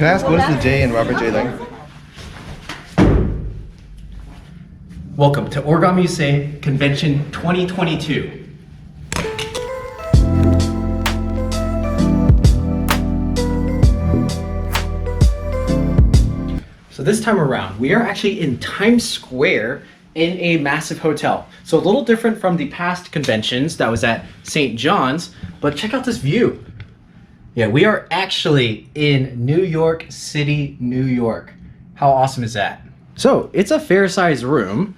Can I ask what is the J in Robert J. Lang? Welcome to OrigamiUSA Convention 2022. So this time around, we are actually in Times Square in a massive hotel. So a little different from the past conventions that was at St. John's, but check out this view. Yeah, we are actually in New York City, New York. How awesome is that? So it's a fair-sized room,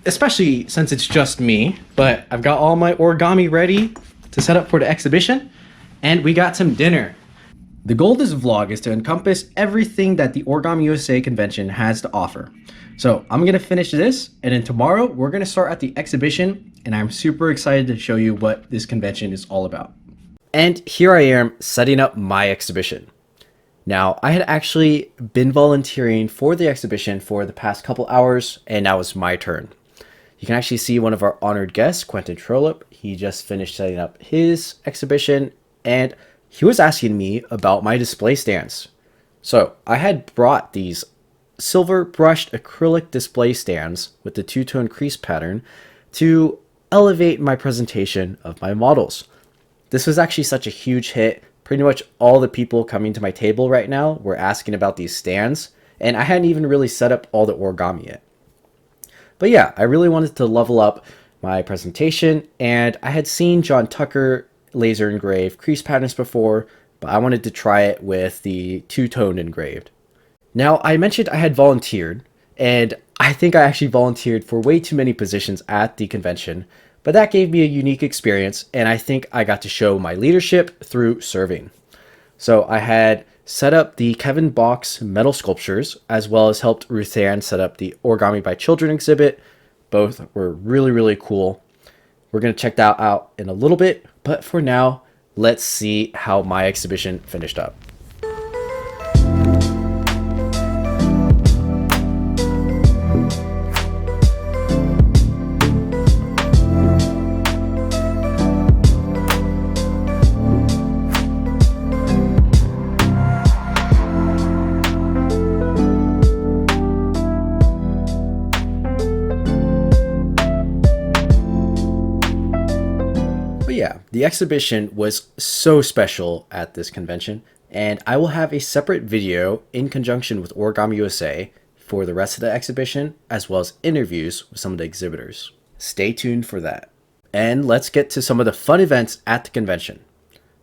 especially since it's just me, but I've got all my origami ready to set up for the exhibition, and we got some dinner. The goal of this vlog is to encompass everything that the OrigamiUSA convention has to offer. So I'm gonna finish this, and then tomorrow we're gonna start at the exhibition, and I'm super excited to show you what this convention is all about. And here I am setting up my exhibition. Now, I had actually been volunteering for the exhibition for the past couple hours, and now it's my turn. You can actually see one of our honored guests, Quentin Trollope. He just finished setting up his exhibition, and he was asking me about my display stands. So I had brought these silver brushed acrylic display stands with the two-tone crease pattern to elevate my presentation of my models. This was actually such a huge hit. Pretty much all the people coming to my table right now were asking about these stands, and I hadn't even really set up all the origami yet. But yeah, I really wanted to level up my presentation, and I had seen John Tucker laser engrave crease patterns before, but I wanted to try it with the two-tone engraved. Now, I mentioned I had volunteered, and I think I actually volunteered for way too many positions at the convention, but that gave me a unique experience, and I think I got to show my leadership through serving. So I had set up the Kevin Box metal sculptures, as well as helped Ruth Ann set up the Origami by Children exhibit. Both were really, really cool. We're going to check that out in a little bit, but for now, let's see how my exhibition finished up. Yeah, the exhibition was so special at this convention, and I will have a separate video in conjunction with OrigamiUSA for the rest of the exhibition, as well as interviews with some of the exhibitors. Stay tuned for that. And let's get to some of the fun events at the convention.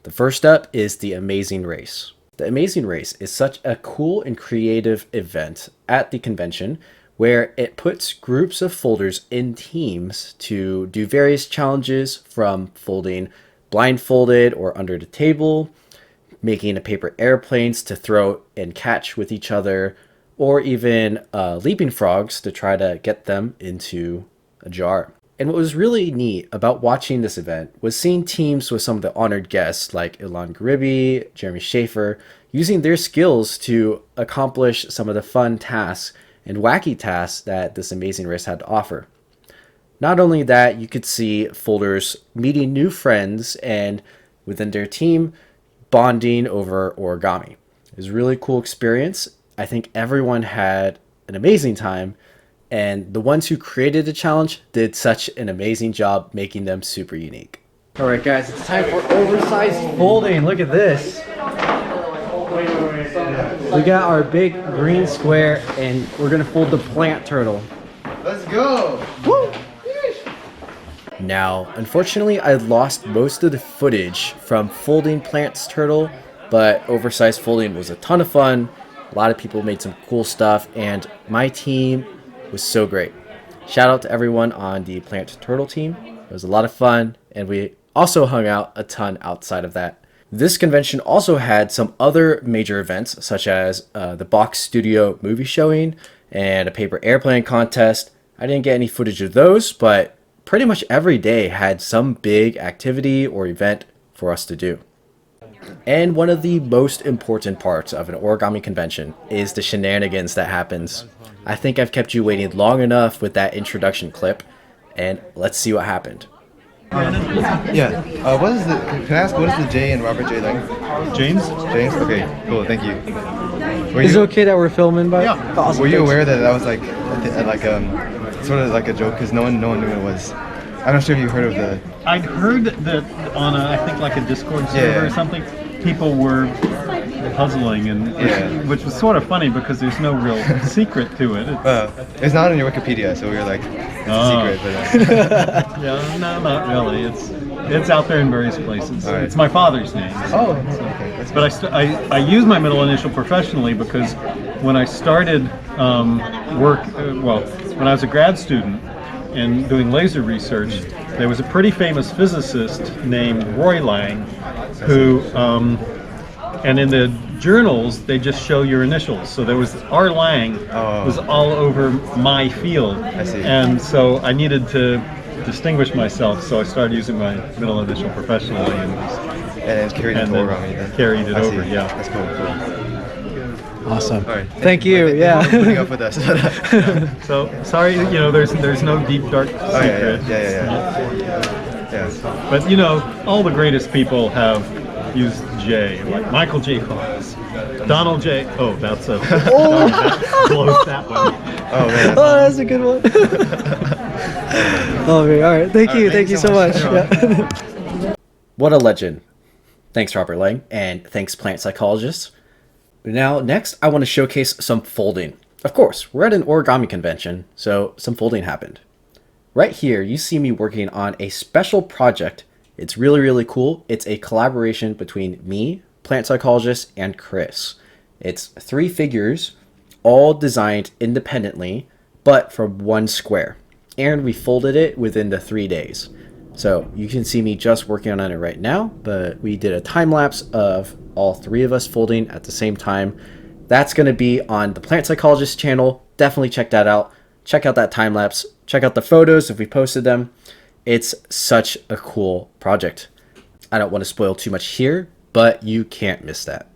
The first up is the Amazing Race. The Amazing Race is such a cool and creative event at the convention where it puts groups of folders in teams to do various challenges, from folding blindfolded or under the table, making paper airplanes to throw and catch with each other, or even leaping frogs to try to get them into a jar. And what was really neat about watching this event was seeing teams with some of the honored guests like Ilan Garibi, Jeremy Shafer, using their skills to accomplish some of the fun tasks and wacky tasks that this Amazing Race had to offer. Not only that, you could see folders meeting new friends and within their team bonding over origami. It was a really cool experience. I think everyone had an amazing time, and the ones who created the challenge did such an amazing job making them super unique. All right, guys, it's time for oversized folding. Look at this. We got our big green square, and we're gonna fold the plant turtle. Let's go! Woo! Now, unfortunately, I lost most of the footage from folding Plant's turtle, but oversized folding was a ton of fun. A lot of people made some cool stuff, and my team was so great. Shout out to everyone on the Plant Turtle team. It was a lot of fun, and we also hung out a ton outside of that. This convention also had some other major events, such as the Box Studio movie showing and a paper airplane contest. I didn't get any footage of those, but pretty much every day had some big activity or event for us to do. And one of the most important parts of an origami convention is the shenanigans that happens. I think I've kept you waiting long enough with that introduction clip, and let's see what happened. Yeah. What is the? Can I ask what is the J in Robert J. Lang? James? James. Okay. Cool. Thank you. Is it okay that we're filming? By? Yeah. Awesome, Were you thanks. aware that that was like sort of like a joke because no one knew what it was. I'm not sure if you heard of the. I'd heard that on I think like a Discord server or something, people were puzzling and which was sort of funny because there's no real secret to it. It's not on your Wikipedia, so we were like, it's a secret. But, Yeah, no, not really. It's out there in various places. All right. It's my father's name. oh, okay. That's But I use my middle initial professionally because when I started work, when I was a grad student and doing laser research, there was a pretty famous physicist named Roy Lang who, and in the journals, they just show your initials. So there was R. Lang was all over my field. I see. And so I needed to distinguish myself, so I started using my middle initial professionally and it's carried and into then Origami then. carried it I see. over, yeah. That's cool. Awesome. All right. Thank you. Thank you for putting Yeah. up with us. So sorry, there's no deep dark secret. Yeah. But all the greatest people have used J, like Michael J. Fox, Donald J. Oh, that's a that blows that one. Oh man. Oh, that's a good one. Okay, all right. Thank you. Thank you so much. Yeah. What a legend. Thanks, Robert Lang, and thanks, plant psychologists. Now, next, I want to showcase some folding. Of course, we're at an origami convention, so some folding happened. Right here, you see me working on a special project. It's really, really cool. It's a collaboration between me, plant psychologist, and Chris. It's 3 figures, all designed independently, but from one square. And we folded it within the 3 days. So you can see me just working on it right now, but we did a time lapse of all 3 of us folding at the same time. That's going to be on the Plant Psychologist channel. Definitely check that out. Check out that time lapse. Check out the photos if we posted them. It's such a cool project. I don't want to spoil too much here, but you can't miss that.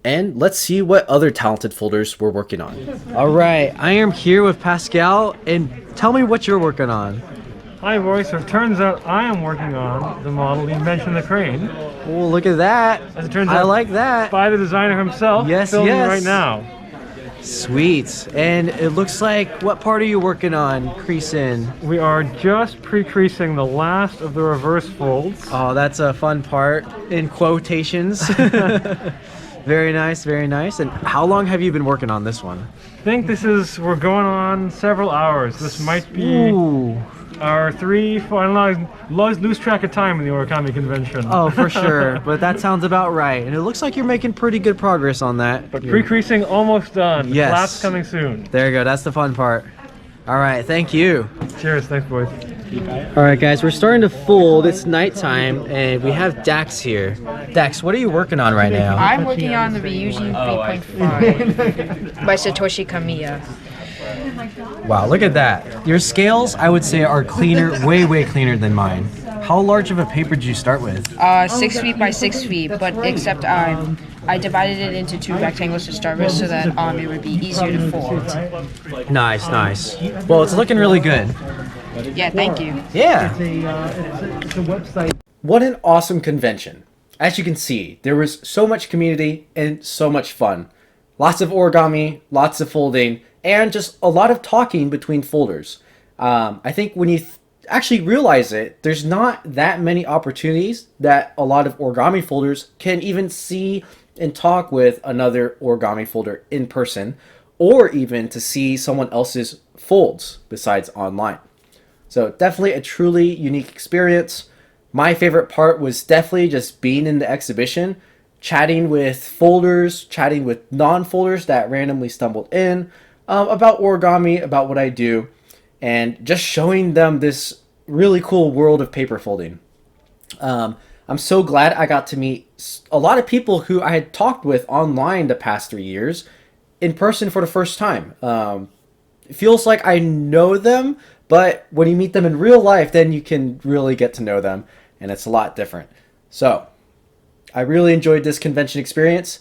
And let's see what other talented folders we're working on. All right. I am here with Pascal, and tell me what you're working on. Hi, boys. So it turns out I am working on the model you mentioned, the crane. Oh, look at that. As it turns I out, like that. by the designer himself. Yes, filming yes. right now. Sweet. And it looks like, what part are you working on creasing? We are just pre-creasing the last of the reverse folds. Oh, that's a fun part in quotations. Very nice, very nice. And how long have you been working on this one? I think we're going on several hours. This might be Ooh. our I lose track of time in the Origami Convention. Oh, for sure. But that sounds about right. And it looks like you're making pretty good progress on that. But pre-creasing almost done. Yes. Class coming soon. There you go. That's the fun part. All right. Thank you. Cheers. Thanks, boys. All right, guys. We're starting to fold. It's nighttime, and we have Dax here. Dax, what are you working on right now? I'm working on the Ryujin 3.5 by Satoshi Kamiya. Wow, look at that. Your scales, I would say, are cleaner, way, way cleaner than mine. How large of a paper did you start with? 6 feet by 6 feet, but except I divided it into 2 rectangles to start with so that it would be easier to fold. Nice, nice. Well, it's looking really good. Yeah, thank you. Yeah. It's a website. What an awesome convention. As you can see, there was so much community and so much fun. Lots of origami, lots of folding, and just a lot of talking between folders. I think when you actually realize it, there's not that many opportunities that a lot of origami folders can even see and talk with another origami folder in person, or even to see someone else's folds besides online. So definitely a truly unique experience. My favorite part was definitely just being in the exhibition, chatting with folders, chatting with non-folders that randomly stumbled in, about origami, about what I do, and just showing them this really cool world of paper folding. I'm so glad I got to meet a lot of people who I had talked with online the past 3 years in person for the first time. It feels like I know them, but when you meet them in real life, then you can really get to know them, and it's a lot different. So, I really enjoyed this convention experience.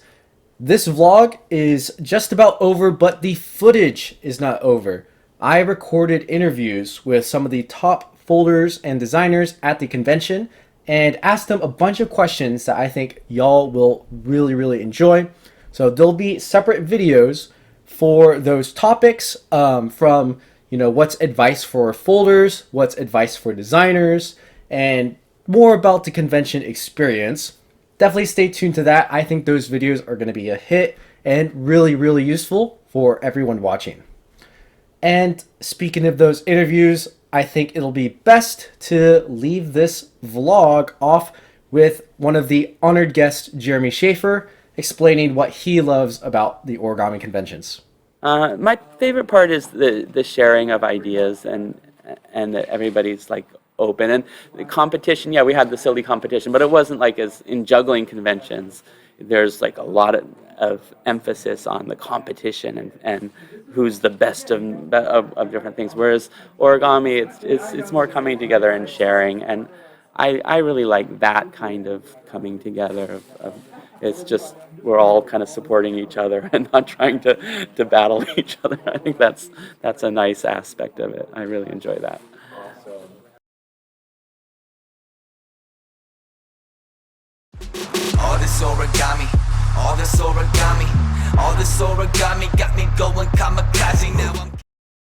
This vlog is just about over, but the footage is not over. I recorded interviews with some of the top folders and designers at the convention and asked them a bunch of questions that I think y'all will really enjoy. So there'll be separate videos for those topics, from what's advice for folders, what's advice for designers, and more about the convention experience. Definitely stay tuned to that. I think those videos are going to be a hit and really useful for everyone watching. And speaking of those interviews, I think it'll be best to leave this vlog off with one of the honored guests, Jeremy Shafer, explaining what he loves about the Origami Conventions. My favorite part is the sharing of ideas and that everybody's like open. And the competition, yeah, we had the silly competition, but it wasn't like as in juggling conventions. There's like a lot of emphasis on the competition and who's the best of different things. Whereas origami, it's more coming together and sharing. And I really like that kind of coming together. It's just we're all kind of supporting each other and not trying to battle each other. I think that's a nice aspect of it. I really enjoy that. All this origami, all this origami, all this origami got me going kamikaze now.